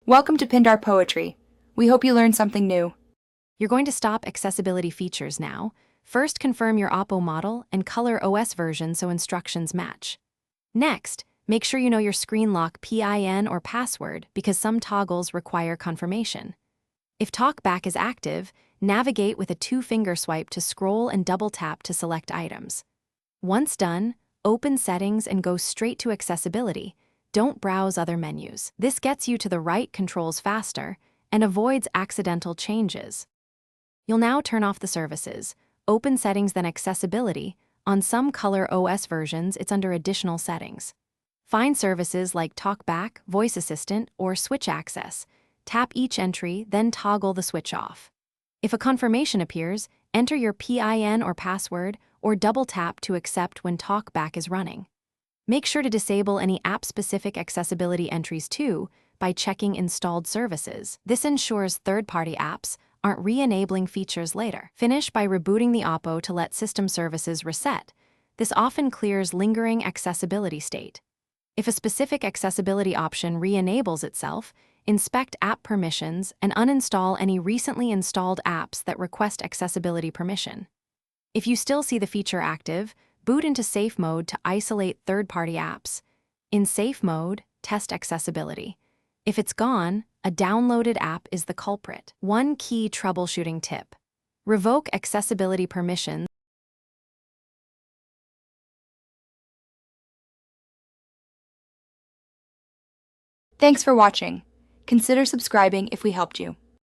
Welcome to Pindar Poetry. We hope you learned something new. You're going to stop accessibility features now. First, confirm your Oppo model and color OS version so instructions match. Next, make sure you know your screen lock PIN or password because some toggles require confirmation. If TalkBack is active, navigate with a 2-finger swipe to scroll and double tap to select items. Once done, open Settings and go straight to Accessibility. Don't browse other menus. This gets you to the right controls faster and avoids accidental changes. You'll now turn off the services. Open Settings, then Accessibility. On some Color OS versions, it's under Additional Settings. Find services like TalkBack, Voice Assistant, or Switch Access. Tap each entry, then toggle the switch off. If a confirmation appears, enter your PIN or password, or double tap to accept when TalkBack is running. Make sure to disable any app-specific accessibility entries too by checking Installed Services. This ensures third-party apps aren't re-enabling features later. Finish by rebooting the Oppo to let system services reset. This often clears lingering accessibility state. If a specific accessibility option re-enables itself, inspect app permissions and uninstall any recently installed apps that request accessibility permission. If you still see the feature active, boot into safe mode to isolate third-party apps. In safe mode, test accessibility. If it's gone, a downloaded app is the culprit. One key troubleshooting tip: revoke accessibility permissions. Thanks for watching. Consider subscribing if we helped you.